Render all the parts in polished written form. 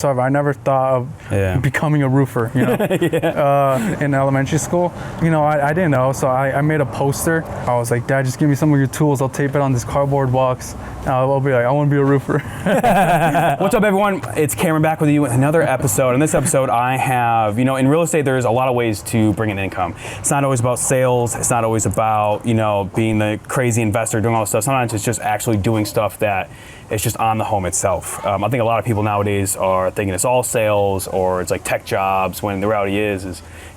I never thought of becoming a roofer, in elementary school. I didn't know, so I made a poster. I was like, Dad, just give me some of your tools. I'll tape it on this cardboard box. I'll be like, I want to be a roofer. What's up, everyone? It's Cameron back with you with another episode. In this episode, I have, in real estate, there's a lot of ways to bring in income. It's not always about sales. It's not always about, being the crazy investor, doing all this stuff. Sometimes it's just actually doing stuff that is just on the home itself. I think a lot of people nowadays are thinking it's all sales or it's like tech jobs, when the reality is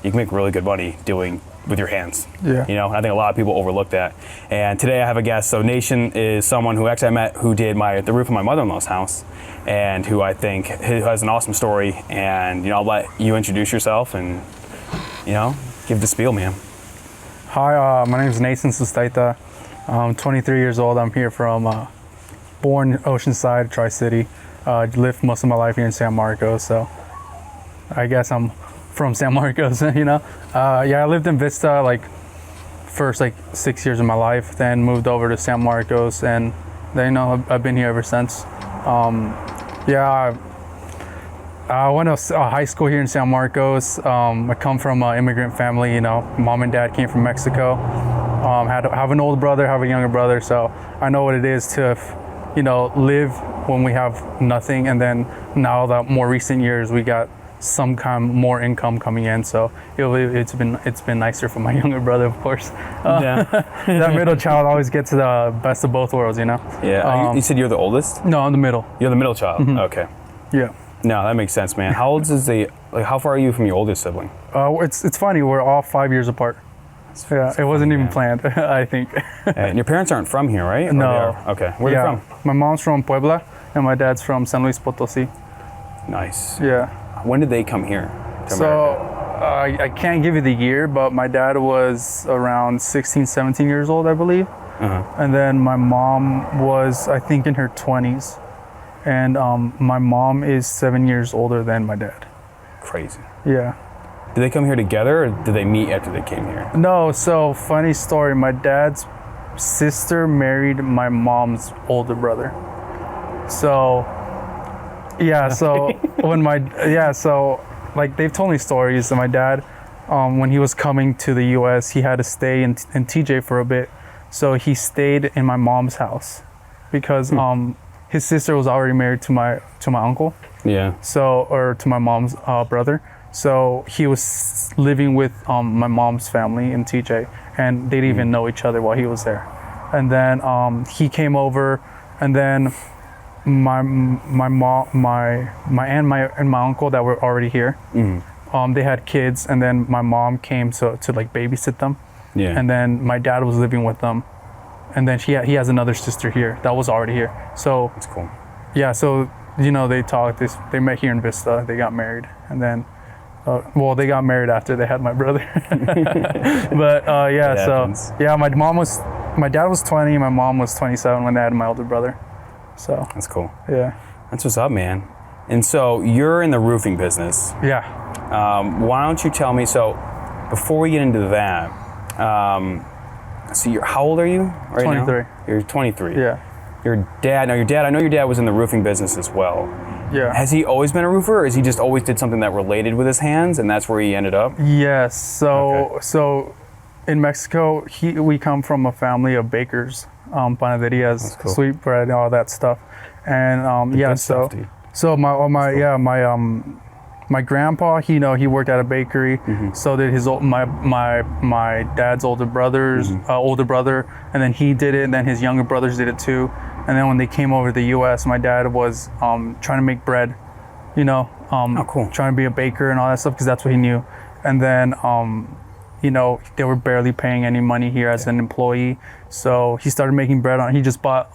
you can make really good money doing with your hands. Yeah. I think a lot of people overlook that. And today I have a guest. So Nation is someone who actually I met who did the roof of my mother-in-law's house, and who I think has an awesome story. And I'll let you introduce yourself and give the spiel, man. Hi, my name is Sustaita. I'm 23 years old. I'm here from born Oceanside, Tri-City. Lived most of my life here in San Marcos, so I guess I'm from San Marcos. I lived in Vista first 6 years of my life, then moved over to San Marcos, and then I've been here ever since. I went to high school here in San Marcos. I come from an immigrant family. Mom and dad came from Mexico. Have an older brother, have a younger brother, so I know what it is to live when we have nothing, and then now the more recent years we got some kind of more income coming in, so it's been nicer for my younger brother, of course. That middle child always gets the best of both worlds, Yeah. You said you're the oldest? No, I'm the middle. You're the middle child. Mm-hmm. Okay. Yeah. No, that makes sense, man. How old is how far are you from your oldest sibling? It's funny, we're all 5 years apart. Yeah, it wasn't even planned, I think. And your parents aren't from here, right? No. Okay. Where are they from? My mom's from Puebla, and my dad's from San Luis Potosí. Nice. Yeah. When did they come here to America? I can't give you the year, but my dad was around 16, 17 years old, I believe. Uh-huh. And then my mom was, I think, in her 20s. And my mom is 7 years older than my dad. Crazy. Yeah. Did they come here together, or did they meet after they came here? No, so funny story. My dad's sister married my mom's older brother. So, yeah, so they've told me stories. And my dad, when he was coming to the US, he had to stay in TJ for a bit. So he stayed in my mom's house because his sister was already married to my uncle. Yeah. Or to my mom's brother. So he was living with my mom's family in TJ, and they didn't even know each other while he was there. And then he came over, and then my mom, my aunt, and my uncle that were already here. Mm-hmm. They had kids, and then my mom came to babysit them. Yeah. And then my dad was living with them, and then he has another sister here that was already here. So that's cool. Yeah. So they talked. They met here in Vista. They got married, and then. They got married after they had my brother. But my dad was 20, my mom was 27 when they had my older brother. So that's cool. Yeah. That's what's up, man. And so you're in the roofing business. Yeah. Why don't you tell me, so before we get into that, how old are you right 23. now? You're 23. Yeah. I know your dad was in the roofing business as well. Yeah. Has he always been a roofer, or has he just always did something that related with his hands, and that's where he ended up? Yes. So in Mexico, we come from a family of bakers, panaderias, cool. Sweet bread, and all that stuff. And my grandpa, he worked at a bakery. Mm-hmm. So did my dad's older brother, and then he did it, and then his younger brothers did it too. And then when they came over to the U.S., my dad was trying to make bread, cool. Trying to be a baker and all that stuff because that's what he knew. And then, they were barely paying any money here as an employee. So he started making bread. He just bought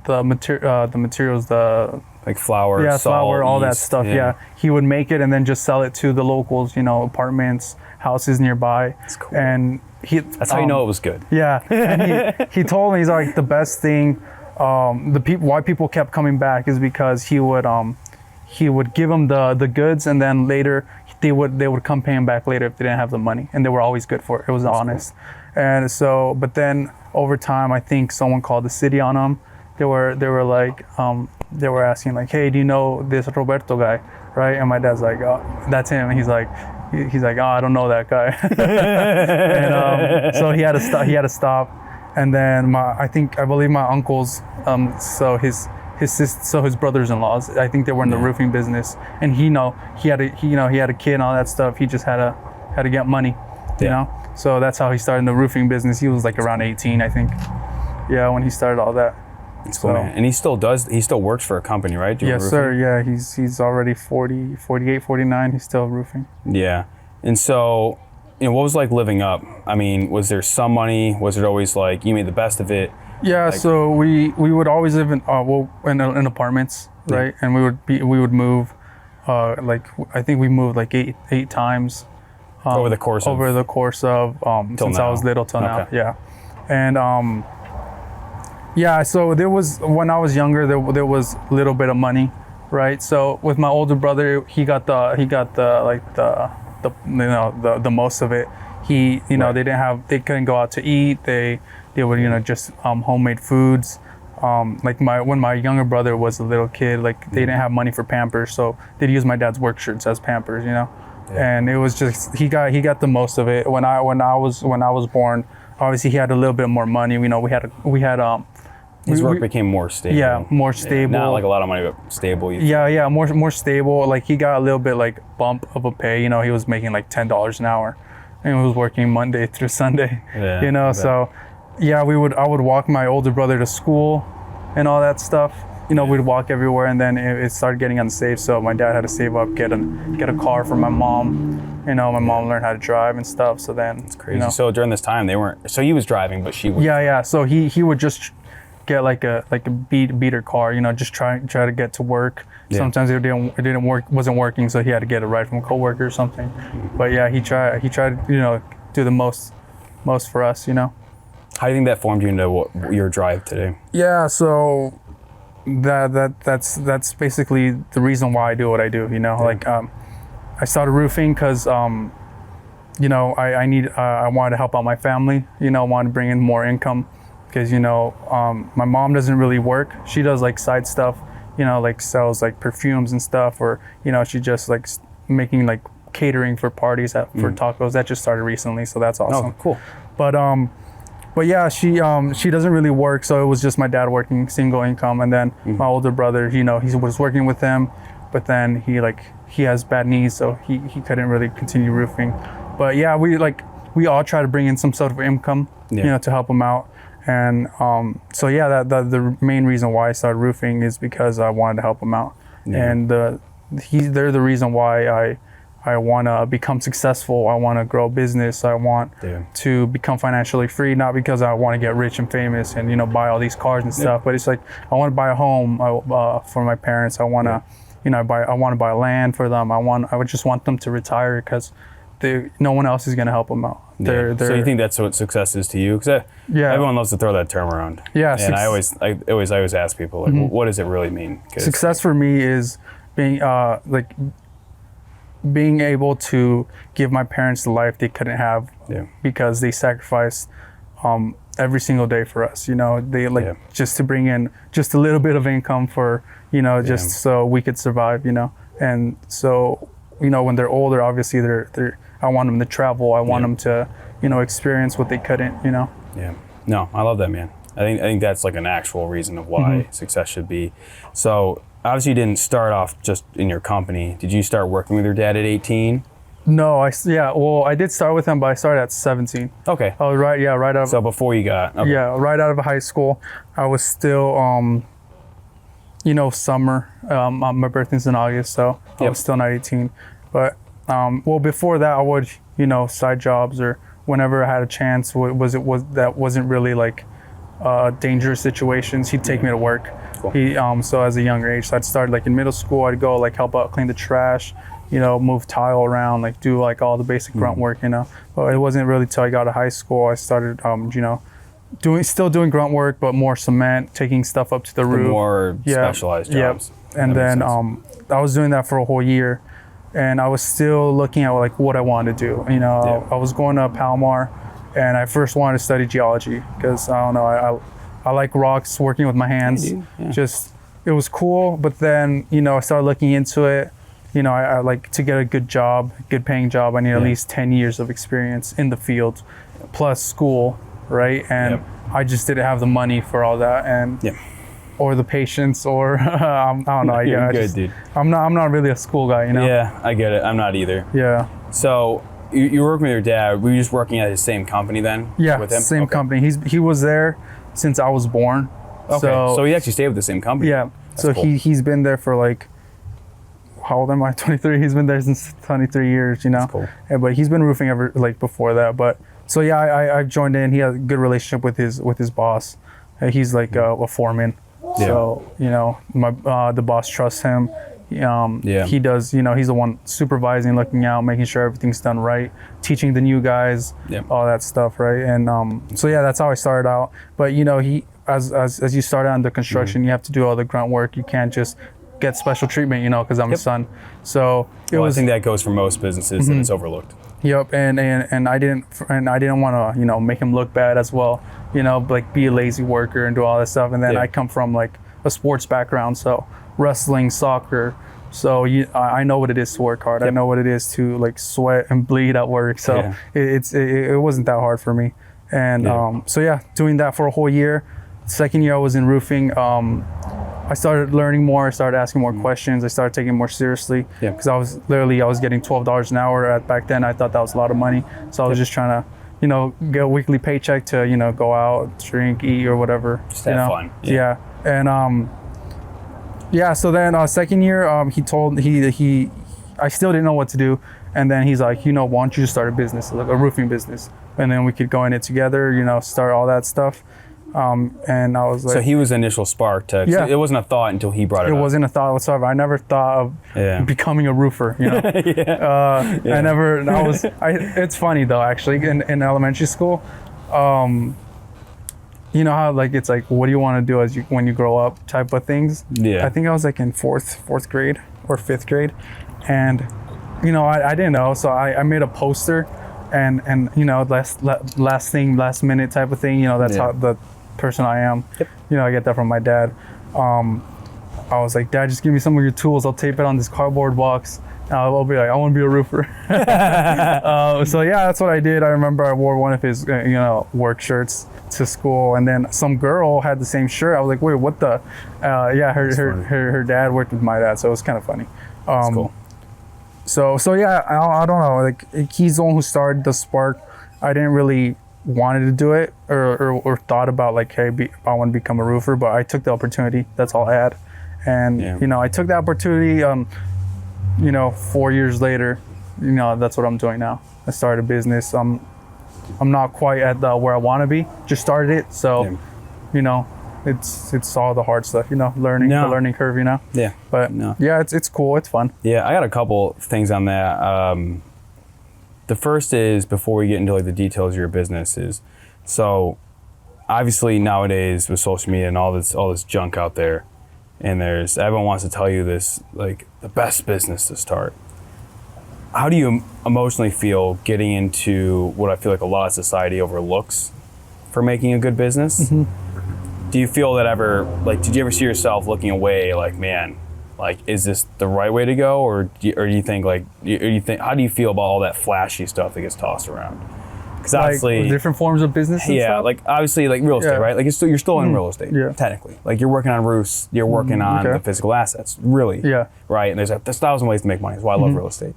the materials, like flour, salt, flour, all yeast, that stuff. Yeah. He would make it and then just sell it to the locals, apartments, houses nearby. That's cool. And that's how you know it was good. Yeah. And he told me, he's like, the best thing. Why people kept coming back is because he would give them the goods, and then later they would come pay him back later if they didn't have the money, and they were always good for it. It was honest. Cool. And so, but then over time, I think someone called the city on them. They were like, they were asking like, hey, do you know this Roberto guy, right? And my dad's like, oh, that's him. And he's like, oh, I don't know that guy. And so he had to stop. And then I believe my uncles, so his brothers-in-laws, I think they were in the roofing business, and he had a kid and all that stuff. He just had to get money, you know. So that's how he started in the roofing business. He was like around 18, I think. Yeah, when he started all that. It's cool, man. And he still works for a company, right? Yes, sir. Yeah, he's already 40, 48, 49. He's still roofing. Yeah. And so, what was it like living up? I mean, was there some money? Was it always like you made the best of it? Yeah, so we would always live in apartments, right? And we would move, like I think we moved like eight times. Over the course of since I was little till now. Yeah. And yeah, so there was, when I was younger, there was a little bit of money, right? So with my older brother, he got the most of it. They couldn't go out to eat. They would just homemade foods. Like when my younger brother was a little kid, like they didn't have money for Pampers, so they'd use my dad's work shirts as Pampers, And it was just he got the most of it. When I was born, obviously he had a little bit more money. His work became more stable. Yeah, more stable. Not like a lot of money, but stable. Yeah, more stable. Like he got a little bit like bump of a pay. He was making like $10 an hour, and he was working Monday through Sunday. Yeah, So yeah, I would walk my older brother to school, and all that stuff. We'd walk everywhere, and then it started getting unsafe. So my dad had to save up, get a car for my mom. My mom learned how to drive and stuff. So then it's crazy. So during this time, they weren't. So he was driving, but she was. Yeah. So he would just get like a beater car, just try to get to work. Yeah. Sometimes it wasn't working, so he had to get a ride from a coworker or something. But yeah, he tried to do the most for us. How do you think that formed you into your drive today? Yeah, so that's basically the reason why I do what I do. Like I started roofing because I wanted to help out my family. Wanted to bring in more income. Because my mom doesn't really work. She does like side stuff, like sells like perfumes and stuff, or she just like making like catering for parties for tacos. That just started recently, so that's awesome. Oh, cool. But yeah, she doesn't really work, so it was just my dad working, single income, and then my older brother, he was working with them, but then he has bad knees, so he couldn't really continue roofing. But yeah, we all try to bring in some sort of income, to help him out. And so yeah, the main reason why I started roofing is because I wanted to help them out, and they're the reason why I want to become successful. I want to grow a business. I want to become financially free, not because I want to get rich and famous and buy all these cars and stuff, but it's like I want to buy a home for my parents. I want to I want to buy land for them. I would just want them to retire because no one else is going to help them out. So you think that's what success is to you? Because everyone loves to throw that term around. Yeah. And I always ask people, like, what does it really mean? Success for me is being able to give my parents the life they couldn't have because they sacrificed every single day for us. They just to bring in just a little bit of income for just so we could survive. And so when they're older, obviously I want them to travel. I want them to, experience what they couldn't, Yeah. No, I love that, man. I think that's like an actual reason of why success should be. So obviously you didn't start off just in your company. Did you start working with your dad at 18? No, I did start with him, but I started at 17. Okay. I was right out of. So before you got. Okay. Yeah, right out of high school. I was still, summer. My birthday's in August, so I was still not 18. But before that, I would, side jobs or whenever I had a chance. That wasn't really like dangerous situations. He'd take me to work. Cool. So as a younger age, so I'd start like in middle school. I'd go like help out clean the trash, move tile around, like do like all the basic grunt work, But it wasn't really till I got to high school I started, still doing grunt work, but more cement, taking stuff up to the roof. More specialized jobs. Yep. And then I was doing that for a whole year. And I was still looking at like what I wanted to do. I was going to Palomar, and I first wanted to study geology because I don't know, I like rocks, working with my hands. Just it was cool, but then, you know, I started looking into it. You know, I like to get a good job, good paying job. I need at least 10 years of experience in the field, plus school, right? And I just didn't have the money for all that, and or the patience, or I don't know. You're good, dude. I'm not really a school guy, you know. Yeah, I get it. I'm not either. Yeah. So you were working with your dad. Were you just working at his same company then? Yeah, with him? same company. He was there since I was born. Okay. So he actually stayed with the same company. Yeah. That's so cool. he's been there for like, how old am I? 23. He's been there since 23 years. You know. That's cool. Yeah, but he's been roofing ever like before that. But so yeah, I joined in. He had a good relationship with his boss. He's like a foreman. Yeah. So you know, the boss trusts him. He does. You know, he's the one supervising, looking out, making sure everything's done right, teaching the new guys, all that stuff, right? And so yeah, that's how I started out. But you know, as you start out in the construction, you have to do all the grunt work. You can't just get special treatment, you know, because I'm his son. So I think that goes for most businesses, and it's overlooked. Yep, and I didn't want to, you know, make him look bad as well, you know, like be a lazy worker and do all that stuff. And then I come from like a sports background, so wrestling, soccer. So I know what it is to work hard. I know what it is to like sweat and bleed at work. So it wasn't that hard for me. And so yeah, doing that for a whole year. Second year I was in roofing. I started learning more. I started asking more questions. I started taking it more seriously because I was getting $12 an hour back then. I thought that was a lot of money. So I was just trying to, you know, get a weekly paycheck to, you know, go out, drink, eat, or whatever. Just have fun. Yeah. And so then second year, I still didn't know what to do. And then he's like, you know, why don't you just start a business, like a roofing business, and then we could go in it together, you know, start all that stuff. And I was like, so he was the initial spark to, it wasn't a thought until he brought it up. It wasn't a thought whatsoever. I never thought of becoming a roofer, you know. It's funny though, actually, in elementary school, you know how like it's like, what do you want to do when you grow up type of things. I think I was like in fourth grade or fifth grade, and you know, I didn't know, so I made a poster, and you know, last minute type of thing, you know, that's how the person I am. You know, I get that from my dad. I was like, Dad, just give me some of your tools. I'll tape it on this cardboard box. I'll be like, I want to be a roofer. So yeah, that's what I did. I remember I wore one of his, you know, work shirts to school, and then some girl had the same shirt. I was like, wait, what the? Her dad worked with my dad, so it was kind of funny. That's cool. So yeah, I don't know. Like he's the one who started the spark. I didn't really wanted to do it or thought about like, hey, I want to become a roofer, but I took the opportunity. That's all I had, and you know, I took the opportunity. You know, 4 years later, you know, that's what I'm doing now. I started a business. I'm not quite at where I want to be. Just started it, so you know, it's all the hard stuff. You know, the learning curve. You know. Yeah. But yeah, it's cool. It's fun. Yeah, I got a couple things on that. The first is, before we get into like the details of your business, is so obviously nowadays with social media and all this junk out there, and everyone wants to tell you this, like, the best business to start. How do you emotionally feel getting into what I feel like a lot of society overlooks for making a good business? Do you feel that did you ever see yourself looking away like, man, like, is this the right way to go? Or do you think how do you feel about all that flashy stuff that gets tossed around? Because obviously, like different forms of business. And stuff? Like obviously, like real estate, right? Like you're still in real estate, technically. Like you're working on roofs, you're working on the physical assets, really. Right. And there's 1,000 ways to make money. That's why I love real estate.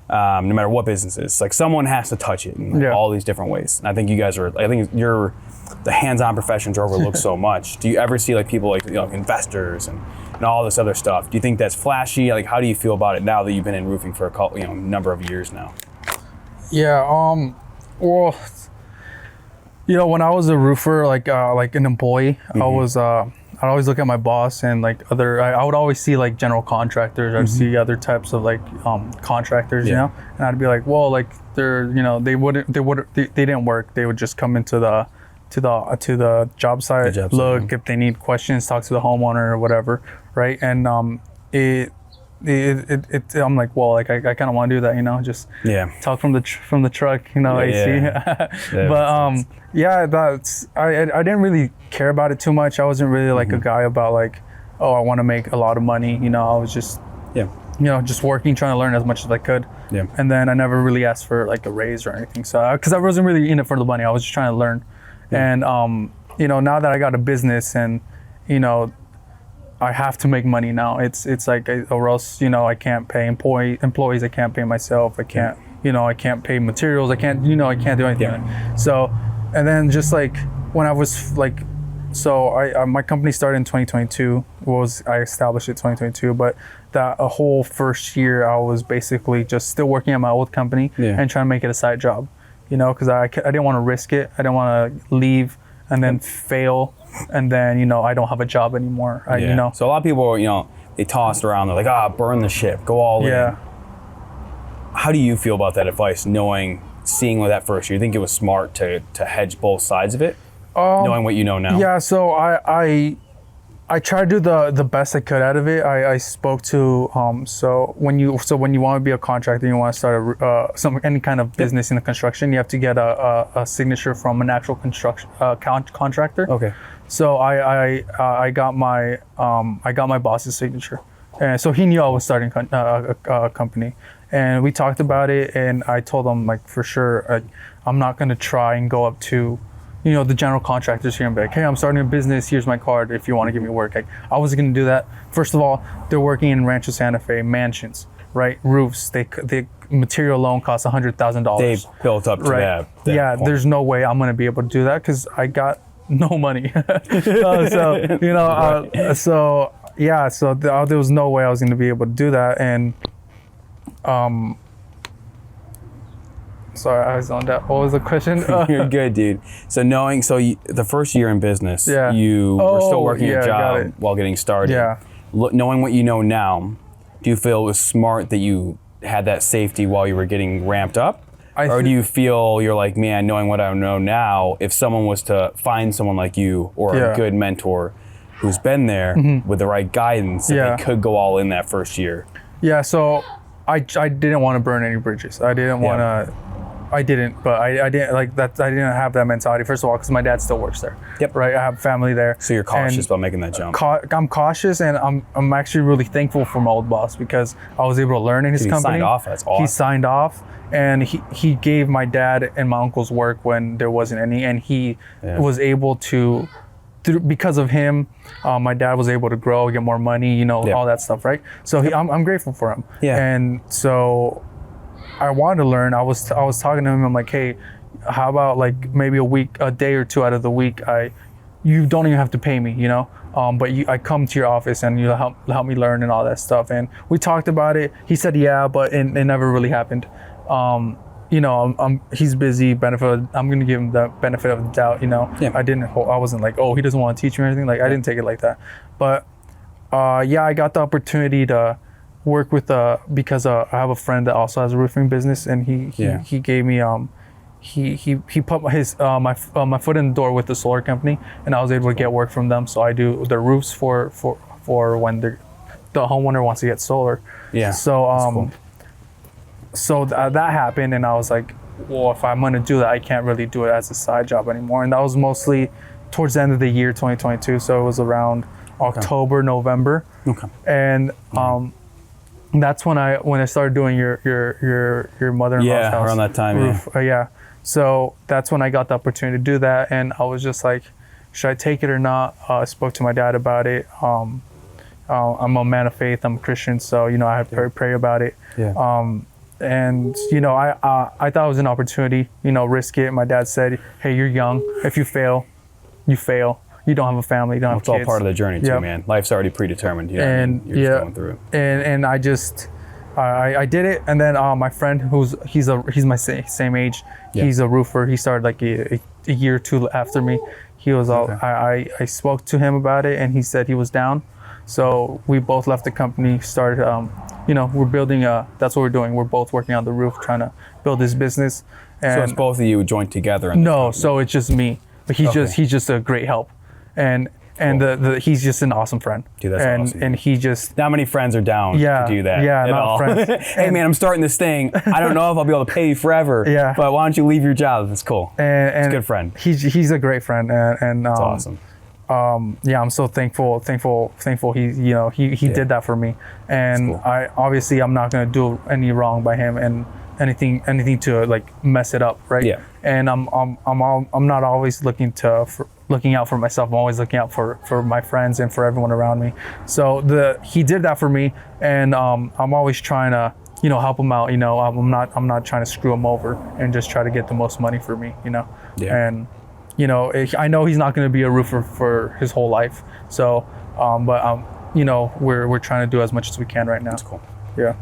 No matter what business is, like someone has to touch it in all these different ways. And I think you guys are. I think the hands-on professions are overlooked so much. Do you ever see like people like, you know, investors and all this other stuff? Do you think that's flashy? Like, how do you feel about it now that you've been in roofing for a number of years now? Yeah. Well, you know, when I was a roofer, like an employee, I'd always look at my boss and like I would always see like general contractors. I'd see other types of like contractors, you know, and I'd be like, well, like they're, you know, they didn't work. They would just come into the job site, look if they need questions, talk to the homeowner or whatever, right? And I'm like, well, like I kind of want to do that, you know, just talk from the truck, you know, AC. But that's I didn't really care about it too much. I wasn't really like a guy about like oh, I want to make a lot of money. You know, I was just, Yeah. you know, just working, trying to learn as much as I could. Yeah. And then I never really asked for like a raise or anything. So, because I wasn't really in it for the money, I was just trying to learn. Yeah. And, you know, now that I got a business and, you know, I have to make money now. It's like, or else, you know, I can't pay employees. I can't pay myself. I can't, you know, I can't pay materials. I can't, you know, I can't do anything. Yeah. So, and then just like when I was like, so my company started in 2022. I established it 2022, but that a whole first year I was basically just still working at my old company and trying to make it a side job, you know, because I didn't want to risk it. I didn't want to leave and then fail, and then, you know, I don't have a job anymore. You know. So a lot of people, you know, they tossed around. They're like, burn the ship, go all in. How do you feel about that advice, seeing with that first year? You think it was smart to hedge both sides of it, knowing what you know now? Yeah, so I tried to do the best I could out of it. I spoke to so when you want to be a contractor, you want to start any kind of business in the construction, you have to get a signature from an actual construction contractor. Okay. So I got my boss's signature, and so he knew I was starting a company, and we talked about it, and I told him, like, for sure, I'm not gonna try and go up to, you know, the general contractors here and be like, hey, I'm starting a business, here's my card if you want to give me work. Like, I wasn't going to do that. First of all, they're working in Rancho Santa Fe, mansions, right? Roofs, the material alone costs $100,000. They built up to that point. There's no way I'm going to be able to do that because I got no money. So, you know, so there was no way I was going to be able to do that. And, sorry, I was on that. What was the question? You're good, dude. So the first year in business, you were still working a job while getting started. Yeah. Knowing what you know now, do you feel it was smart that you had that safety while you were getting ramped up? Or do you feel you're like, man, knowing what I know now, if someone was to find someone like you or a good mentor who's been there with the right guidance, that they could go all in that first year? Yeah, so I didn't want to burn any bridges. I didn't want to... I didn't like that. I didn't have that mentality. First of all, because my dad still works there. Yep. Right. I have family there. So you're cautious about making that jump. I'm cautious, and I'm actually really thankful for my old boss because I was able to learn in his company. He signed off. That's awesome. He signed off, and he gave my dad and my uncle's work when there wasn't any, and he was able to. Because of him, my dad was able to grow, get more money, you know, all that stuff, right? So I'm grateful for him. Yeah. And so I wanted to learn. I was talking to him. I'm like, hey, how about like maybe a day or two out of the week, you don't even have to pay me, you know, but I come to your office and you help me learn and all that stuff. And we talked about it. He said, yeah, but it never really happened. You know, he's busy. I'm gonna give him the benefit of the doubt. You know, I wasn't like, oh, he doesn't want to teach me or anything. Like, I didn't take it like that. But I got the opportunity to work with because I have a friend that also has a roofing business, and he gave me he put my foot in the door with the solar company, and I was able to get work from them. So I do the roofs for when the homeowner wants to get solar. Yeah. So cool. So that happened, and I was like, well, if I'm gonna do that, I can't really do it as a side job anymore. And that was mostly towards the end of the year 2022. So it was around October, November. Okay. And that's when I started doing your mother-in-law's house around that time. Roof. So that's when I got the opportunity to do that, and I was just like, should I take it or not? I spoke to my dad about it. I'm a man of faith. I'm a Christian, so you know I have to pray about it. Yeah. And you know I thought it was an opportunity. You know, risk it. My dad said, hey, you're young. If you fail, you fail. You don't have a family. You don't have kids. It's all part of the journey too, man. Life's already predetermined. You know, and you're just going through it. And I just I did it, and then my friend he's my same age. Yeah. He's a roofer. He started like a year or two after me. He was I spoke to him about it, and he said he was down. So we both left the company, started, you know, we're building that's what we're doing. We're both working on the roof, trying to build this business. And so it's both of you joined together? No, so it's just me. But he's just a great help. And cool. He's just an awesome friend. Dude, that's awesome. And he just... Not many friends are down to do that. Yeah, not friends. Hey man, I'm starting this thing. I don't know if I'll be able to pay you forever. But why don't you leave your job? That's cool. And it's a good friend. He's a great friend. And that's awesome. yeah, I'm so thankful he did that for me. And cool. I'm not going to do any wrong by him and anything to like mess it up, right? Yeah. And I'm not always looking out for myself. I'm always looking out for my friends and for everyone around me. So he did that for me, and I'm always trying to help him out. I'm not trying to screw him over and just try to get the most money for me. Yeah. And I know he's not going to be a roofer for his whole life. So, but we're trying to do as much as we can right now. That's cool. Yeah.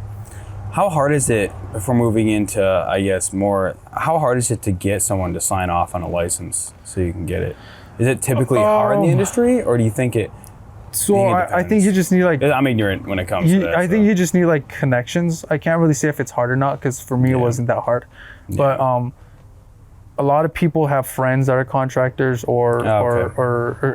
How hard is it, if we're moving into, I guess, how hard is it to get someone to sign off on a license so you can get it? Is it typically hard in the industry, or do you think it? So I think you just need like. I'm ignorant when it comes to that. I think you just need like connections. I can't really say if it's hard or not, because for me it wasn't that hard. Yeah. But a lot of people have friends that are contractors or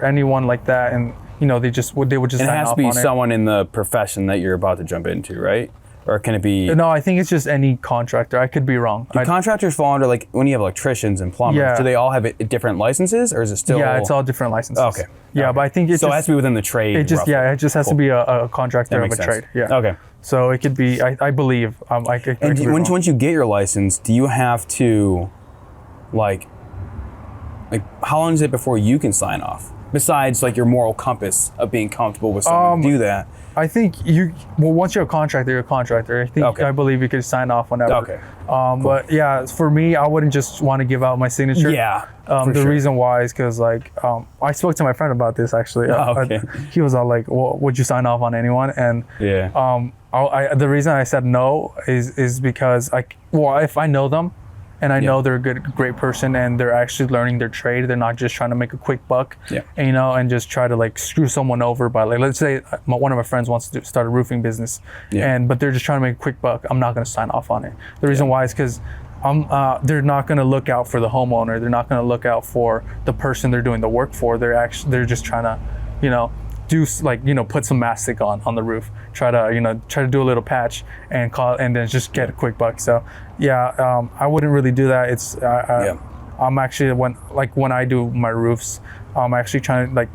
anyone like that, and they would just sign off on it. It has to be someone in the profession that you're about to jump into, right? Or can it be? No, I think it's just any contractor. I could be wrong. Do contractors fall under, like, when you have electricians and plumbers? Yeah. Do they all have different licenses, or is it still? Yeah, it's all different licenses. Okay. Yeah, okay. But I think it has to be within the trade. It just has to be a contractor of a trade. Yeah. Okay. So it could be. I believe. Once you get your license, do you have to, like, how long is it before you can sign off? Besides, like, your moral compass of being comfortable with someone to do that. I think once you're a contractor, you're a contractor. I believe you could sign off whenever. Okay. Cool. But yeah, for me, I wouldn't just want to give out my signature. Yeah. The reason why is because I spoke to my friend about this actually. Okay. He was all like, "Well, would you sign off on anyone?" And the reason I said no is because if I know them, and I know they're a great person, and they're actually learning their trade. They're not just trying to make a quick buck, and just try to like screw someone over by, like, let's say one of my friends wants to start a roofing business, but they're just trying to make a quick buck. I'm not going to sign off on it. The reason why is because they're not going to look out for the homeowner. They're not going to look out for the person they're doing the work for. They're just trying to, put some mastic on the roof, try to do a little patch and then just get a quick buck. So I wouldn't really do that. I'm actually when I do my roofs, I'm actually trying to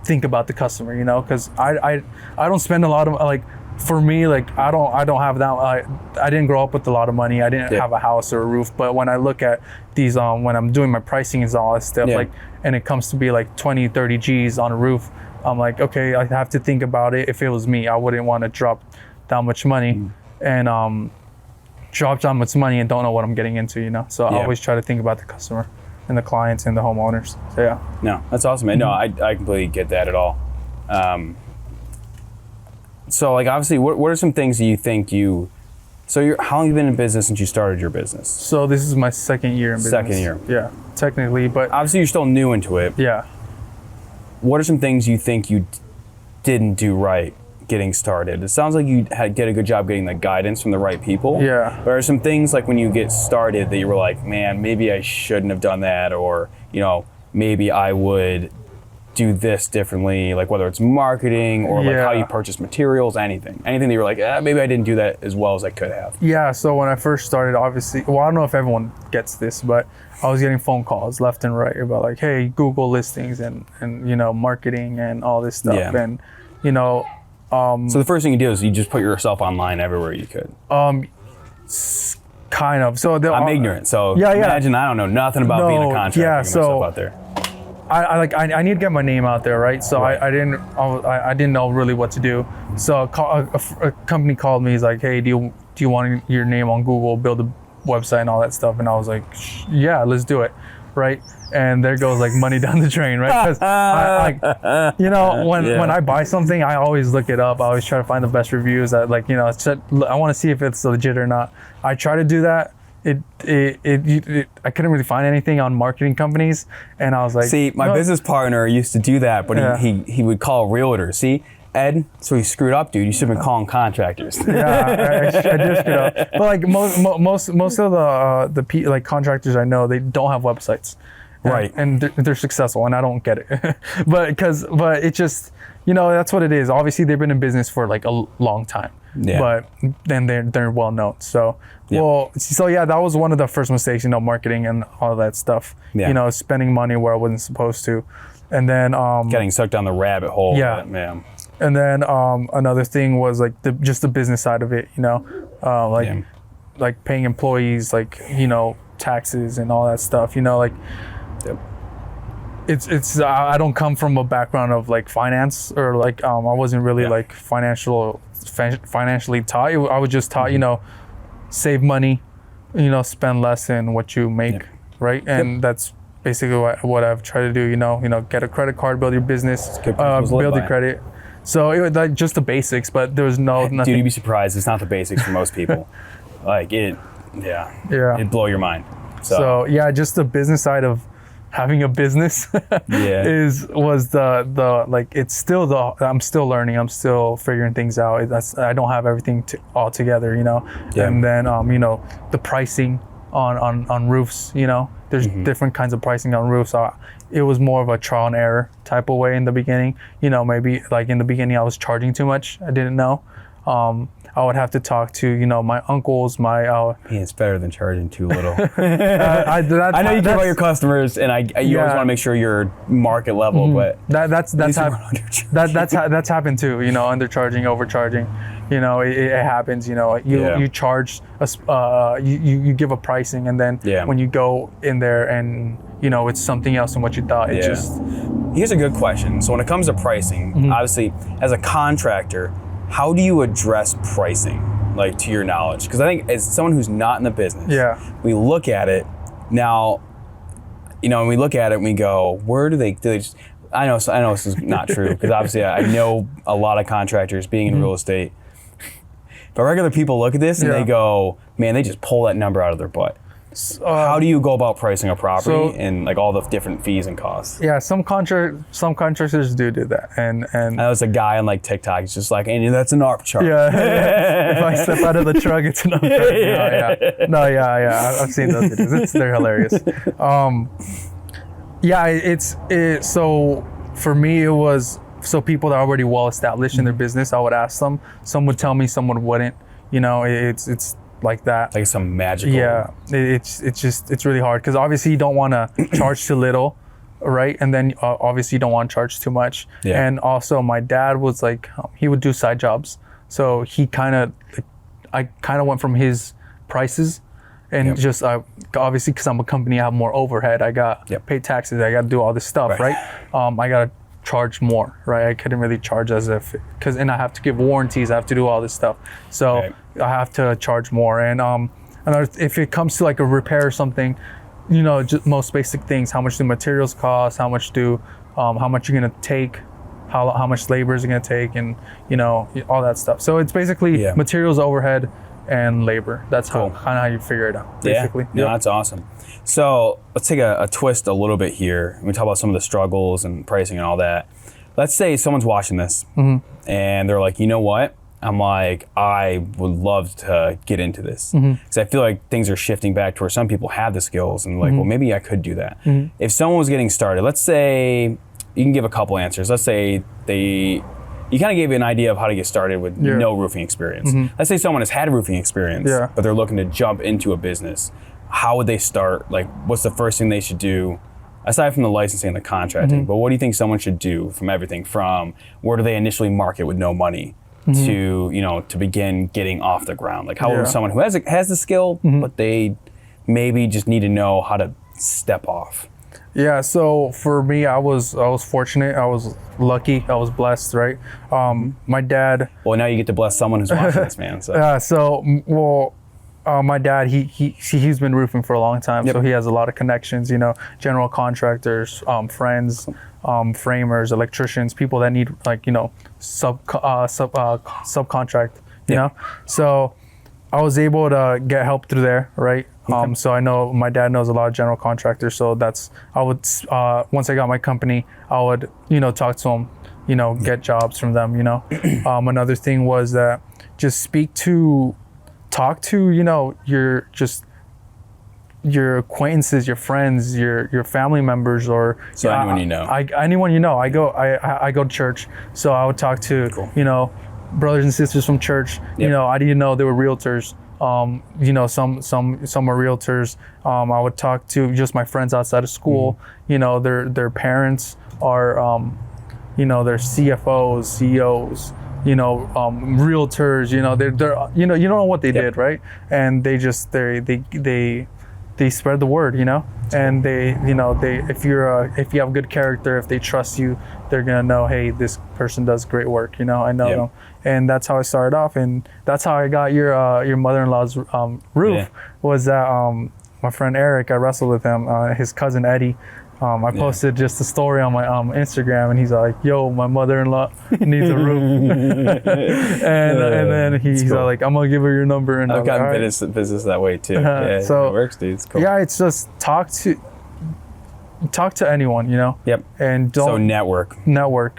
think about the customer, because I don't spend a lot of for me, I don't have that. I didn't grow up with a lot of money. I didn't have a house or a roof. But when I look at these, when I'm doing my pricing and all that stuff, and it comes to be 20, 30 G's on a roof, I'm like, okay, I have to think about it. If it was me, I wouldn't want to drop that much money and drop that much money and don't know what I'm getting into, So I always try to think about the customer and the clients and the homeowners. So yeah. No, that's awesome, man. No, I completely get that at all. So obviously, what are some things that you think so how long have you been in business since you started your business? So this is my second year in business. Second year. Yeah, technically, but obviously you're still new into it. Yeah. What are some things you think you didn't do right getting started? It sounds like you did a good job getting the guidance from the right people. Yeah. But are some things when you get started that you were like, man, maybe I shouldn't have done that, or maybe I would do this differently, whether it's marketing or how you purchase materials, anything that you were like, maybe I didn't do that as well as I could have. Yeah, so when I first started, obviously, I don't know if everyone gets this, but I was getting phone calls left and right about hey, Google listings and marketing and all this stuff. Yeah. And so the first thing you do is you just put yourself online everywhere you could. Kind of. So I'm ignorant, so imagine I don't know nothing about being a contractor. Yeah, myself out there. I need to get my name out there, right? So I didn't know really what to do. So a company called me. He's like, hey, do you want your name on Google, build a website and all that stuff? And I was like, yeah, let's do it, right? And there goes money down the drain, right? Because when I buy something, I always look it up. I always try to find the best reviews. I want to see if it's legit or not. I try to do that. I couldn't really find anything on marketing companies, and I was like, see, my business partner used to do that, but he would call realtors. See, Ed, so he screwed up, dude. You should have been calling contractors. Yeah, I did screw up. But most of the contractors I know, they don't have websites, right? And they're successful, and I don't get it. but it just that's what it is. Obviously, they've been in business for a long time. Yeah. But then they're well known. So that was one of the first mistakes, marketing and all that stuff. Yeah. Spending money where I wasn't supposed to. And then Getting sucked down the rabbit hole. Yeah. Man. and then another thing was like just the business side of it, like paying employees, like, taxes and all that stuff, like Yep. it's I don't come from a background of like finance, or like I wasn't really like financially taught. I was just taught, save money, spend less than what you make, right? And that's basically what I've tried to do. Get a credit card, build your business, build your credit. So it was like just the basics, but there was nothing. Dude, you'd be surprised. It's not the basics for most people. Like it'd blow your mind. So yeah, just the business side of having a business was the like, it's still I'm still learning, I'm still figuring things out. I don't have everything all together, and then the pricing on roofs, there's different kinds of pricing on roofs. It was more of a trial and error type of way in the beginning. Maybe like in the beginning I was charging too much, I didn't know. I would have to talk to, my uncles, it's better than charging too little. I know you care about your customers, and you always want to make sure you're market level, but that's happened too. Undercharging, overcharging. It happens. You charge you give a pricing, and then when you go in there and it's something else than what you thought. Here's a good question. So when it comes to pricing, obviously as a contractor, how do you address pricing, like, to your knowledge? Because I think as someone who's not in the business, we look at it now, and we look at it and we go, where do they just, I know this is not true, because obviously I know a lot of contractors being in real estate, but regular people look at this and they go, man, they just pull that number out of their butt. How do you go about pricing a property and like all the different fees and costs? Yeah, some contractors do that, and I know it's a guy on like TikTok. He's just like, Andy, that's an ARP chart. Yeah. If I step out of the truck, it's an ARP chart. I've seen those videos. They're hilarious. So for me, it was people that are already well established in their business. I would ask them. Some would tell me, someone wouldn't. It's like that, like some magical. It's really hard, because obviously you don't want to charge too little, right? And then obviously you don't want to charge too much. And also my dad was like, he would do side jobs, so I kind of went from his prices, and just obviously because I'm a company, I have more overhead, I got paid taxes, I got to do all this stuff, right? I got to charge more, right? I couldn't really charge and I have to give warranties, I have to do all this stuff, so I have to charge more. And if it comes to like a repair or something, just most basic things, how much do materials cost, how much you're gonna take, how much labor is it gonna take, and all that stuff. So it's basically materials, overhead, and labor. That's kind of how you figure it out, basically. No, that's awesome. So let's take a twist a little bit here. We talk about some of the struggles and pricing and all that. Let's say someone's watching this and they're like, you know what? I would love to get into this, because I feel like things are shifting back to where some people have the skills and well, maybe I could do that. If someone was getting started, let's say, you can give a couple answers. Let's say you kind of gave an idea of how to get started with no roofing experience. Let's say someone has had roofing experience, but they're looking to jump into a business. How would they start? Like, what's the first thing they should do, aside from the licensing and the contracting? But what do you think someone should do from everything from where do they initially market with no money to, to begin getting off the ground? Like, how would someone who has the skill, but they maybe just need to know how to step off? Yeah, so for me, I was fortunate. I was lucky. I was blessed, right? My dad. Well, now you get to bless someone who's watching this, man. So. My dad, he's been roofing for a long time, so he has a lot of connections. General contractors, friends, framers, electricians, people that need subcontract. So I was able to get help through there, right? So I know my dad knows a lot of general contractors, so I would once I got my company, I would talk to them, get jobs from them. Another thing was that just talk to your acquaintances, your friends, your family members, or anyone you know. Anyone you know. I go to church, so I would talk to brothers and sisters from church. I didn't know they were realtors. You know, some are realtors. I would talk to just my friends outside of school. You know, their parents are, you know, they're CFOs, CEOs. You know, realtors. You know, they're you know, you don't know what they did, right? And they just they spread the word, you know, and if you have good character, if they trust you, they're gonna know, hey, this person does great work, you know, I know them. And that's how I started off, and that's how I got your mother-in-law's roof. Was that my friend Eric, I wrestled with him, his cousin Eddie. I posted just a story on my Instagram, and he's like, yo, my mother-in-law needs a roof. and then he's cool. Like, I'm gonna give her your number. And I've gotten business that way too. So it works, dude. It's cool. Yeah, it's just talk to anyone, you know. Yep. And don't network.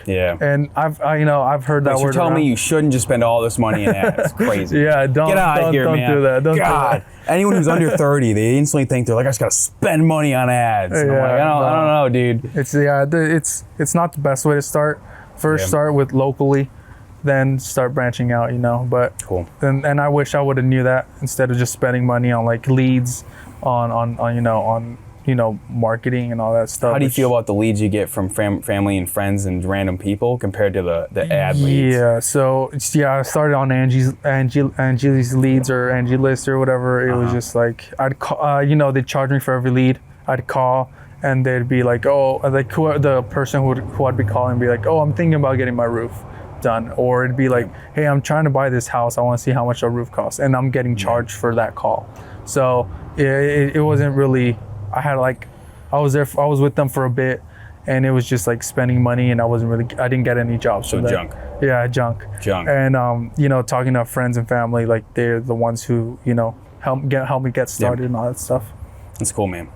Yeah. And I've heard that word. You're telling me you shouldn't just spend all this money in ads. It's crazy. Yeah, get out of here, don't man. Do that. Don't God. do that. Anyone who's under 30, they instantly think they're like, I just gotta spend money on ads. And I'm like, I don't know, dude. It's not the best way to start. First, start with locally, then start branching out, you know. But cool. And I wish I would have knew that instead of just spending money on like leads, on marketing and all that stuff. How do you feel about the leads you get from family and friends and random people compared to the ad leads? Yeah, so I started on Angie's leads or Angie list or whatever. It was just like I'd call, they'd charge me for every lead. I'd call and they'd be like, oh, like the person who I'd be calling would be like, oh, I'm thinking about getting my roof done, or it'd be like, hey, I'm trying to buy this house. I want to see how much a roof costs, and I'm getting charged for that call. So it wasn't really. I was with them for a bit, and it was just like spending money, and I didn't get any jobs. So junk. Yeah, junk. And talking to friends and family, like they're the ones who help me get started and all that stuff. That's cool, man.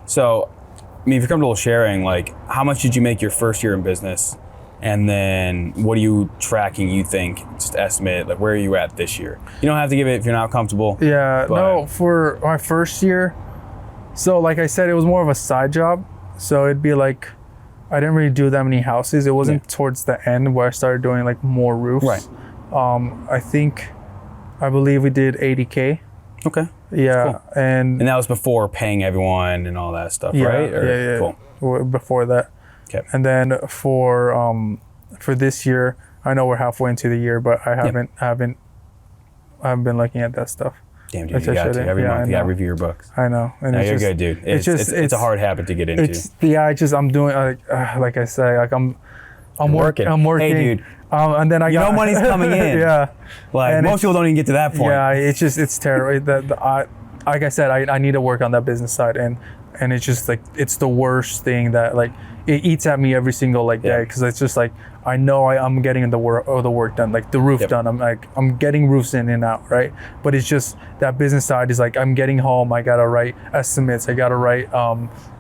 So, I mean, if you're comfortable sharing, like, how much did you make your first year in business, and then what are you tracking? You think, just estimate, like, where are you at this year? You don't have to give it if you're not comfortable. Yeah, no, for my first year. So like I said, it was more of a side job. So it'd be like, I didn't really do that many houses. It wasn't towards the end where I started doing like more roofs. Right. I believe we did 80K. Okay. Yeah. Cool. And that was before paying everyone and all that stuff, right? Yeah. Cool. Before that. Okay. And then for this year, I know we're halfway into the year, but I haven't been looking at that stuff. Damn, dude, you got to. Every month you got to review your books. I know. And no, you're good, dude. It's a hard habit to get into. I'm doing, like I say, like I'm working. Hey, dude. And then money's coming in. Yeah. Like, and most people don't even get to that point. Yeah, it's terrible. Like I said, I need to work on that business side, and it's just like, it's the worst thing that like, it eats at me every single day, because it's just like, I know I'm getting the work done, like the roof done. I'm getting roofs in and out, right? But it's just that business side is like, I'm getting home, I gotta write estimates, I gotta write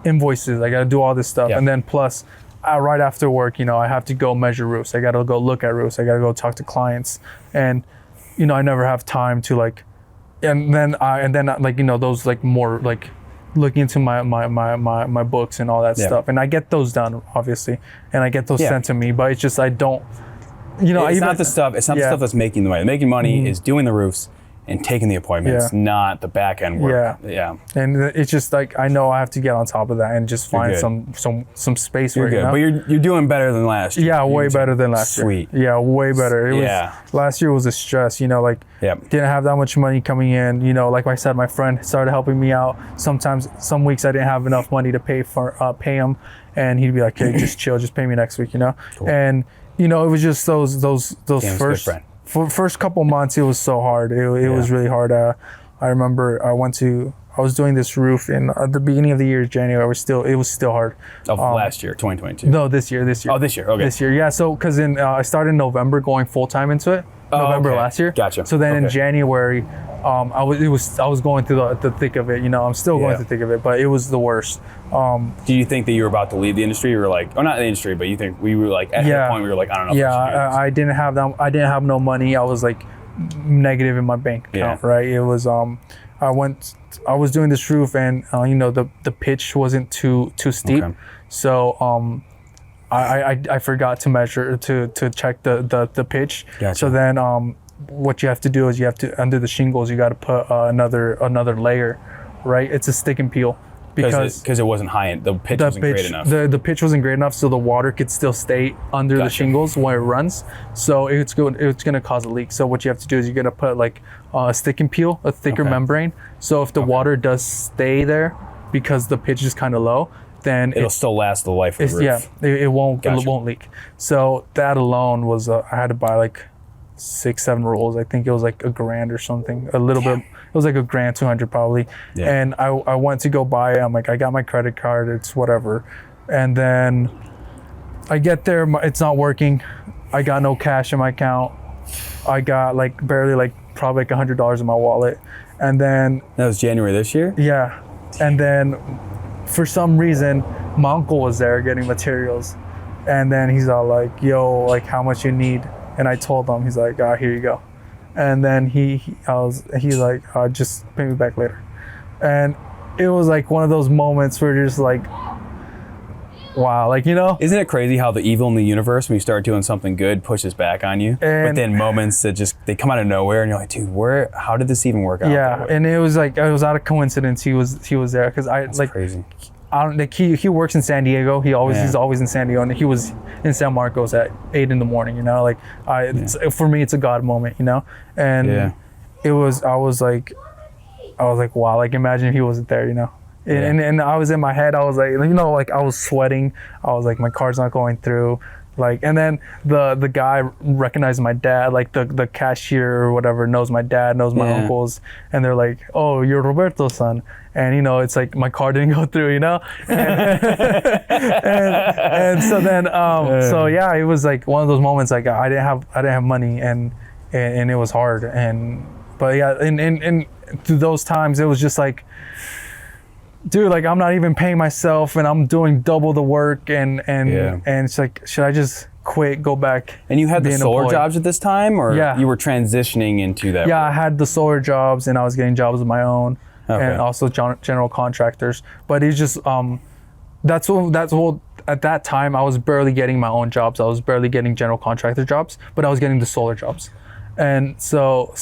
invoices, I gotta do all this stuff, and then plus right after work, I have to go measure roofs, I gotta go look at roofs, I gotta go talk to clients, and I never have time to like, and then like those like more like looking into my books and all that stuff, and I get those done obviously, and I get those sent to me, but it's just I don't, it's not the stuff that's making the money. Making money is doing the roofs and taking the appointments, not the back end work. Yeah. And it's just like, I know I have to get on top of that and just find some space. You're good, but you're doing better than last year. Yeah, way better than last year. Sweet. Yeah, way better. Last year was a stress, didn't have that much money coming in. Like I said, my friend started helping me out. Sometimes, some weeks I didn't have enough money to pay him, and he'd be like, "Hey, just chill, just pay me next week," Cool. And it was just those first couple months, it was so hard. It was really hard. I remember I was doing this roof at the beginning of the year, January. It was still hard. Of last year, 2022. No, this year. Oh, this year. Okay. This year, yeah. So, because I started in November, going full time into it. November last year. Gotcha. So then in January, I was going through the thick of it. I'm still going through the thick of it, but it was the worst. Do you think that you were about to leave the industry? You were like, not the industry, but you think we were like at the point we were like, I don't know. Yeah, I didn't have that. I didn't have no money. I was like negative in my bank account. Right. It was. I was doing this roof, and the pitch wasn't too steep, so I forgot to measure to check the pitch. Gotcha. So then what you have to do is you have to, under the shingles, you got to put another layer, right? It's a stick and peel. Because it wasn't high, the pitch wasn't great enough. The pitch wasn't great enough, so the water could still stay under the shingles when it runs. So it's going to cause a leak. So what you have to do is you're going to put like a stick and peel, a thicker membrane. So if the water does stay there because the pitch is kind of low, then it'll still last the life of the roof. Yeah, it won't leak. So that alone was I had to buy like 6-7 rolls. I think it was like $1,000 or something. A little bit. It was like $1,200 probably. Yeah. And I went to go buy it. I'm like, I got my credit card. It's whatever. And then I get there. It's not working. I got no cash in my account. I got like barely like probably like $100 in my wallet. And then that was January this year. Yeah. And then for some reason, my uncle was there getting materials. And then he's all like, yo, like how much you need? And I told him, he's like, here you go. And then he's like, just pay me back later. And it was like one of those moments where you're just like, wow, like, you know? Isn't it crazy how the evil in the universe, when you start doing something good, pushes back on you? But then moments that they come out of nowhere and you're like, dude, how did this even work out? Yeah, and it was like, it was out of coincidence he was there. Because That's crazy. He works in San Diego. He's always in San Diego, and he was in San Marcos at 8 in the morning. You know, like for me, it's a God moment. You know, and I was like, wow, like imagine if he wasn't there. You know, and I was in my head. I was like, you know, like I was sweating. I was like, my card's not going through. Like, and then the guy recognized my dad, like the cashier or whatever knows my dad, knows my uncles, and they're like, oh, you're Roberto's son. And, you know, it's like my car didn't go through, you know? And so then, so yeah, it was like one of those moments, like I didn't have money and it was hard. But yeah, and through those times, it was just like, dude, like I'm not even paying myself and I'm doing double the work and it's like, should I just quit, go back? And you had the solar jobs at this time, or you were transitioning into that? Yeah, work? I had the solar jobs and I was getting jobs of my own. Okay. And also general contractors, but it's just that's what at that time I was barely getting my own jobs. I was barely getting general contractor jobs, but I was getting the solar jobs, and so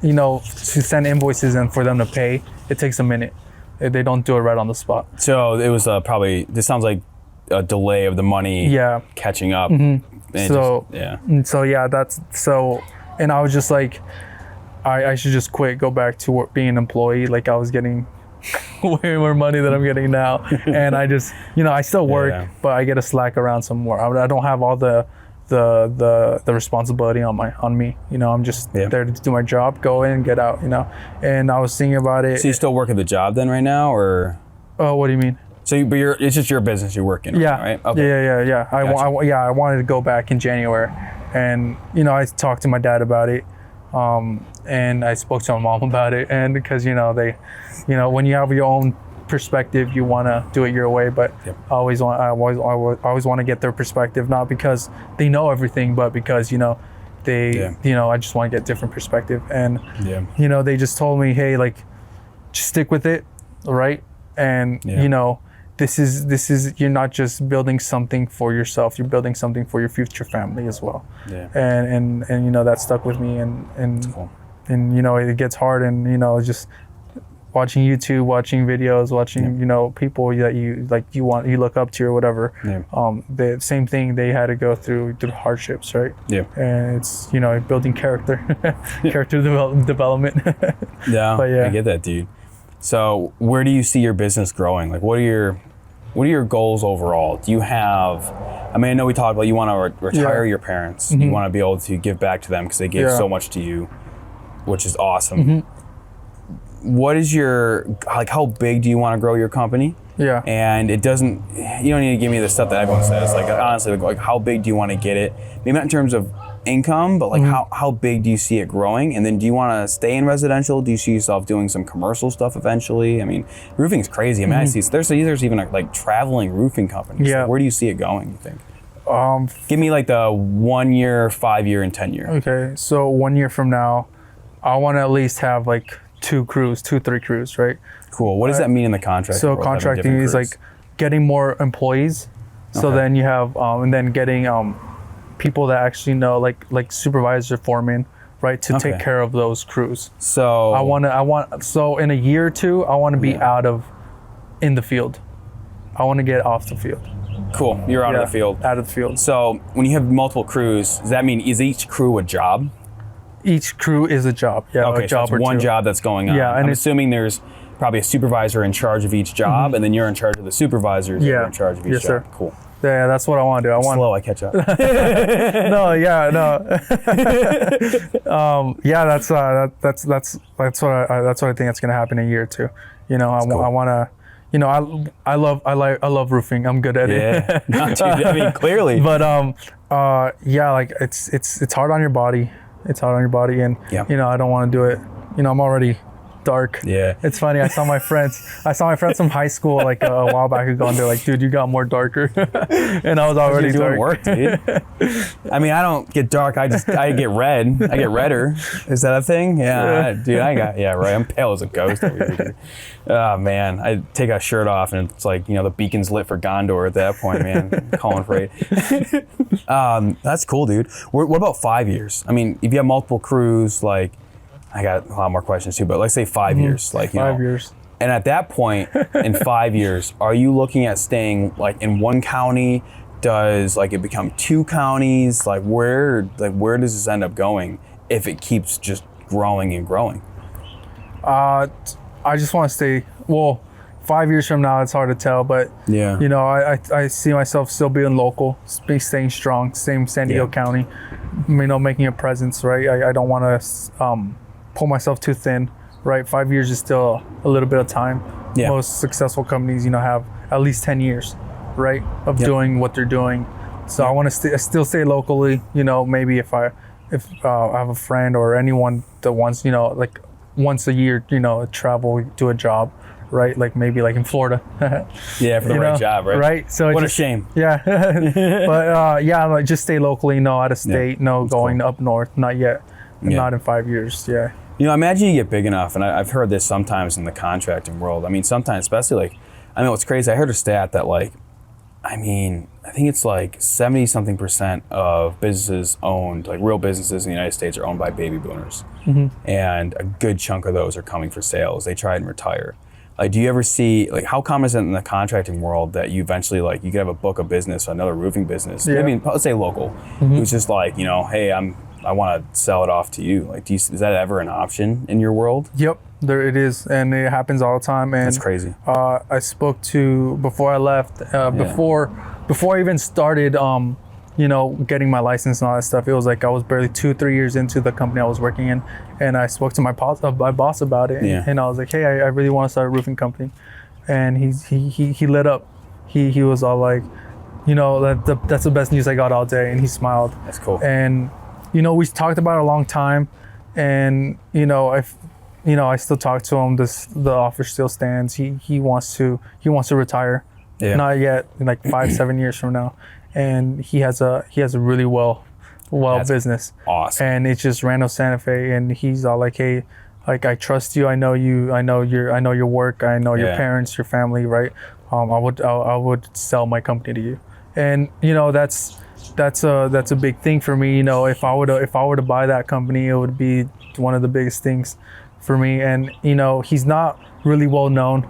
you know, to send invoices and for them to pay, it takes a minute. They don't do it right on the spot. So it was probably, this sounds like a delay of the money catching up. Mm-hmm. And I was just like, I should just quit, go back to work, being an employee. Like I was getting way more money than I'm getting now. And I just, you know, I still work, but I get a slack around some more. I don't have all the responsibility on me. You know, I'm just there to do my job, go in, get out, you know. And I was thinking about it. So you still work at the job then right now, or? Oh, what do you mean? So it's just your business you're working on, right? Okay. Yeah. Gotcha. I wanted to go back in January. And, you know, I talked to my dad about it. And I spoke to my mom about it, and because you know when you have your own perspective, you want to do it your way, but I always want to get their perspective, not because they know everything, but because you know I just want to get different perspective, and you know they just told me, hey, like just stick with it, right? And you know this is you're not just building something for yourself, you're building something for your future family as well. And you know that stuck with me, and cool. And you know it gets hard, and you know just watching YouTube, watching videos, watching you know people that you look up to or whatever. The same thing, they had to go through hardships, right? And it's, you know, building character development. But I get that, dude. So where do you see your business growing? Like what are your goals overall? Do you have, I mean, I know we talked about you want to retire your parents. You want to be able to give back to them because they gave so much to you, which is awesome. What is how big do you want to grow your company? And you don't need to give me the stuff that everyone says. Like honestly, like how big do you want to get it? Maybe not in terms of income, but like how big do you see it growing? And then do you want to stay in residential? Do you see yourself doing some commercial stuff eventually? I mean, roofing is crazy. I mean, I see there's even like traveling roofing companies. So where do you see it going, you think? Give me like the 1 year, 5 year, and 10 year. Okay, so 1 year from now, I want to at least have like 3 crews, right? Cool. What does that mean in the contract? So contracting is like getting more employees. So then you have, and then getting people that actually know, like supervisor, foreman, right, to take Okay. care of those crews. So So in a year or two, I want to be in the field. I want to get off the field. cool. You're out of the field. Out of the field. So when you have multiple crews, does that mean is each crew a job? Each crew is a job. Yeah, Okay, a job so or it's one two. job that's going on. Yeah, and I'm it's- assuming there's probably a supervisor in charge of each job, and then you're in charge of the supervisors that are in charge of each Yes, job. sir. Cool. Yeah, that's what I want to do. I want. Slow, I catch up. No, yeah, no. Yeah, that's what I think that's gonna happen in a year or two. You know, cool. I want to. You know, I love roofing. I'm good at it. Yeah, no, dude, I mean, clearly. But yeah, like it's hard on your body. It's hard on your body, and Yeah. you know, I don't want to do it. You know, I'm already dark. Yeah. It's funny. I saw my friends from high school like a while back ago, and they're like, "Dude, you got more darker," and I was already You're doing dark. work, dude. I mean, I don't get dark. I get red. I get redder. Is that a thing? Yeah, dude. Right. I'm pale as a ghost over here, dude. Oh man, I take a shirt off and it's like, you know, the beacon's lit for Gondor at that point, man. Calling for it. That's cool, dude. What about 5 years? I mean, if you have multiple crews, like, I got a lot more questions too, but let's say 5 years, like, you know. 5 years. And at that point, in 5 years, are you looking at staying like in one county? Does like it become 2 counties? Like where does this end up going if it keeps just growing and growing? I just want to stay. Well, 5 years from now, it's hard to tell, but Yeah. you know, I see myself still being local, staying strong, same San Diego Yeah. County. You know, making a presence, right? I don't want to pull myself too thin, right? 5 years is still a little bit of time. Yeah. Most successful companies, you know, have at least 10 years, right, of doing what they're doing. So I want to still stay locally. You know, maybe if I have a friend or anyone that wants, you know, like once a year, you know, travel to a job, right? Like maybe like in Florida. Yeah, for the You right know, job, right? Right. So What just, a shame. Yeah. But yeah, like just stay locally, no out of state, no going up north, not yet. Yeah. Not in 5 years. Yeah. You know, imagine you get big enough, and I've heard this sometimes in the contracting world. I mean, sometimes, especially like, I mean, what's crazy, I heard a stat that like, I mean, I think it's like 70-something% of businesses owned, like real businesses in the United States are owned by baby boomers. And a good chunk of those are coming for sales. They try and retire. Like, do you ever see, like, how common is it in the contracting world that you eventually, like, you could have a book of business, another roofing business, maybe, let's say local, who's just like, you know, hey, I want to sell it off to you. Like, is that ever an option in your world? Yep. There it is, and it happens all the time. And That's crazy. I spoke to before I left, before I even started, you know, getting my license and all that stuff. It was like I was barely 2-3 years into the company I was working in, and I spoke to my boss about it, and I was like, hey, I really want to start a roofing company, and he lit up. He was all like, you know, that's the best news I got all day, and he smiled. That's cool. And you know, we talked about it a long time, and you know, I still talk to him. The offer still stands. He wants to retire. Yeah. Not yet, in like 5-7 years from now. And he has a really well That's business. Awesome. And it's just Randall Santa Fe, and he's all like, hey, like I trust you. I know you. I know your work. I know your parents, your family, right? I would sell my company to you. And you know, that's a big thing for me. You know, if I were to buy that company, it would be one of the biggest things for me. And you know, he's not really well known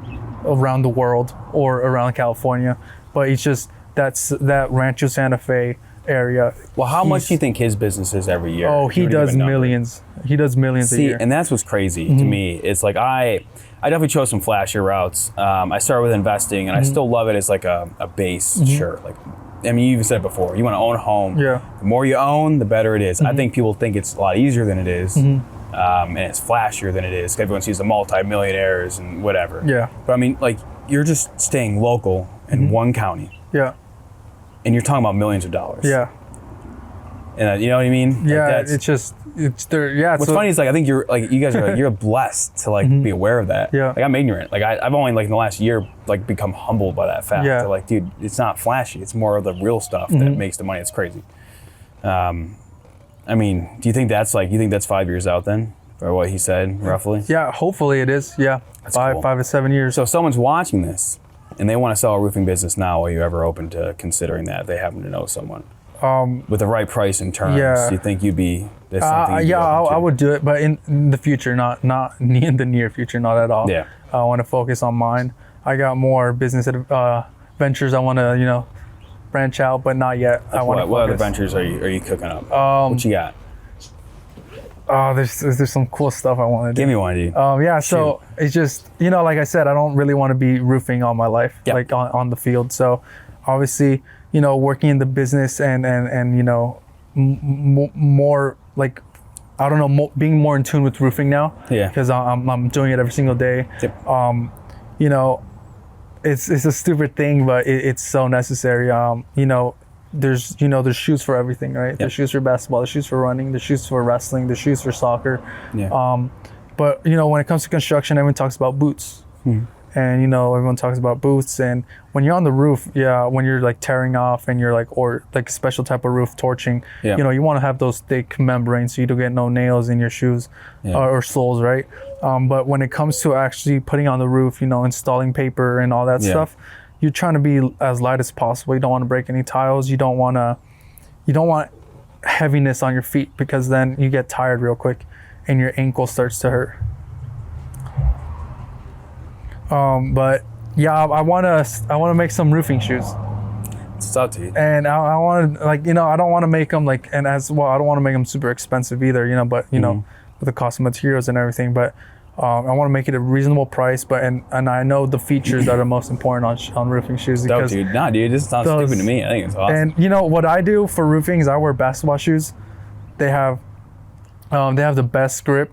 around the world or around California, but it's just that Rancho Santa Fe area. Well, how much do you think his business is every year? Oh, he does millions. He does millions a year. And that's what's crazy to me. It's like I definitely chose some flashier routes. I started with investing, and I still love it as like a base. Sure, like, I mean, you even said it before. You want to own a home. Yeah. The more you own, the better it is. I think people think it's a lot easier than it is, and it's flashier than it is. Everyone sees the multi-millionaires and whatever. Yeah. But I mean, like, you're just staying local in one county, Yeah. and you're talking about millions of dollars. Yeah. And you know what I mean? Yeah. Like, It's there. Yeah. what's funny is like I think you're like you guys are like you're blessed to like be aware of that. Yeah. Like I'm ignorant. Like I've only like in the last year like become humbled by that fact. Yeah. They're like, dude, it's not flashy. It's more of the real stuff that makes the money. It's crazy. I mean, do you think that's 5 years out then, or what he said roughly? Yeah. Hopefully it is. Yeah. cool. 5 to 7 years. So if someone's watching this and they want to sell a roofing business now, are you ever open to considering that if they happen to know someone? with the right price and terms, Yeah. you think you'd be? That's something you'd be Yeah, open to? I would do it, but in the future, not in the near future, not at all. Yeah. I want to focus on mine. I got more business ventures I want to branch out, but not yet. I want to. What other ventures are you cooking up? What you got? There's some cool stuff I want to do. Give me one, dude. Yeah, so it's just, like I said, I don't really want to be roofing all my life, Yep. like on the field. So obviously, working in the business and more like, I don't know, being more in tune with roofing now. Yeah. Because I'm doing it every single day. Yep. It's a stupid thing, but it's so necessary. There's shoes for everything, right? Yep. There's shoes for basketball, there's shoes for running, there's shoes for wrestling, there's shoes for soccer. Yeah. But when it comes to construction, everyone talks about boots. And everyone talks about boots, and when you're on the roof, when you're like tearing off and you're or a special type of roof torching, Yeah. You want to have those thick membranes so you don't get no nails in your shoes or soles, right? But when it comes to actually putting on the roof, installing paper and all that stuff, you're trying to be as light as possible. You don't want to break any tiles. You don't want heaviness on your feet, because then you get tired real quick and your ankle starts to hurt. But yeah, I want to make some roofing shoes, What's up, dude? and I want to I don't want to make them and as well, I don't want to make them super expensive either, but with the cost of materials and everything, but I want to make it a reasonable price, but and I know the features that are most important on roofing shoes, Dope, because dude. Nah, dude, this sounds stupid to me. I think it's awesome. and what I do for roofing is I wear basketball shoes. They have the best grip.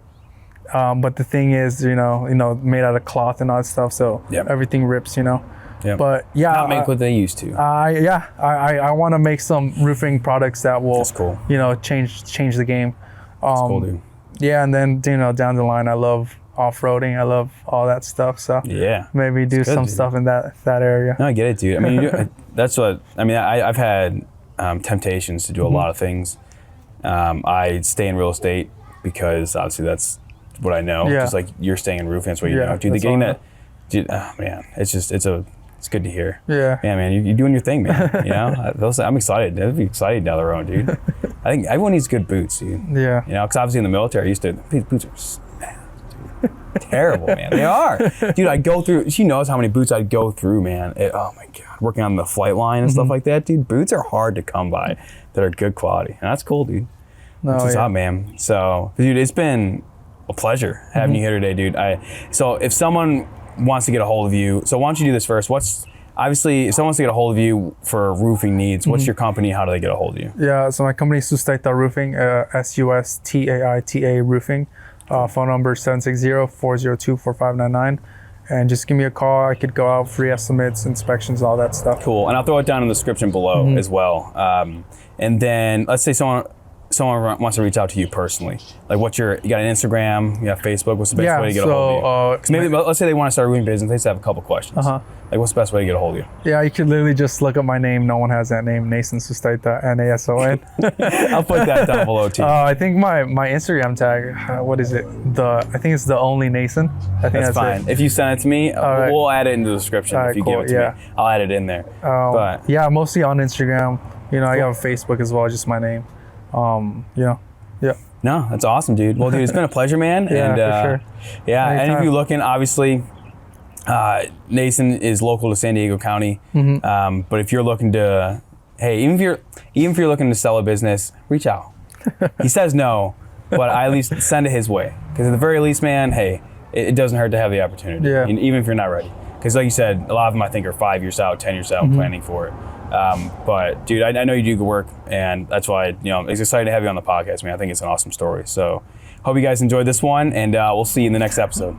But the thing is, made out of cloth and all that stuff, so everything rips, Yep. But yeah, Not make what they used to. I want to make some roofing products that will, That's cool. change the game. That's cool, dude. Yeah, and then down the line, I love off-roading. I love all that stuff. So Yeah. maybe do some dude. stuff in that area. No, I get it, dude. I mean, I've had temptations to do a lot of things. I stay in real estate because obviously that's what I know. Yeah. Just like you're staying in roofing, that's what you Yeah, know. Dude, that's getting all I that, dude, oh man, it's good to hear. Yeah. Yeah, man, you're doing your thing, man. I'm excited. That'd be excited down the road, dude. I think everyone needs good boots, dude. Yeah. Because obviously in the military, these boots are terrible, man. They are. Dude, I go through, she knows how many boots I'd go through, man. Oh my God. Working on the flight line and stuff like that, dude. Boots are hard to come by that are good quality. And that's cool, dude. What's up, man? So, dude, it's been a pleasure having you here today, dude. So if someone wants to get a hold of you, so why don't you do this first? Obviously, if someone wants to get a hold of you for roofing needs, what's your company? How do they get a hold of you? Yeah, so my company is Sustaita Roofing, Sustaita Roofing. Phone number 760-402-4599. And just give me a call. I could go out, free estimates, inspections, all that stuff. Cool. And I'll throw it down in the description below as well. And then let's say someone wants to reach out to you personally. Like you got an Instagram, you got Facebook, what's the best way to get a hold of you? 'Cause maybe let's say they want to start a roofing business, they just have a couple questions. Like what's the best way to get a hold of you? Yeah, you could literally just look up my name. No one has that name, Nason Sustaita, Nason. I'll put that down below too. I think my Instagram tag, what is it? I think it's the only Nason. I think that's fine. it. If you send it to me, right. we'll add it in the description. All right, if you cool, give it to me, I'll add it in there. But yeah, mostly on Instagram. I have Facebook as well, just my name. Yeah. no, that's awesome, dude. Well, dude, it's been a pleasure, man. Yeah, and, for sure. Yeah, Anytime. any of you looking, obviously, Nason is local to San Diego County. But if you're looking to, hey, even if you're looking to sell a business, reach out. He says no, but I at least send it his way. Because at the very least, man, hey, it doesn't hurt to have the opportunity. Yeah. Even if you're not ready. Because like you said, a lot of them I think are 5 years out, 10 years out, planning for it. But dude, I know you do good work, and that's why it's exciting to have you on the podcast, man. I think it's an awesome story. So hope you guys enjoyed this one, and we'll see you in the next episode.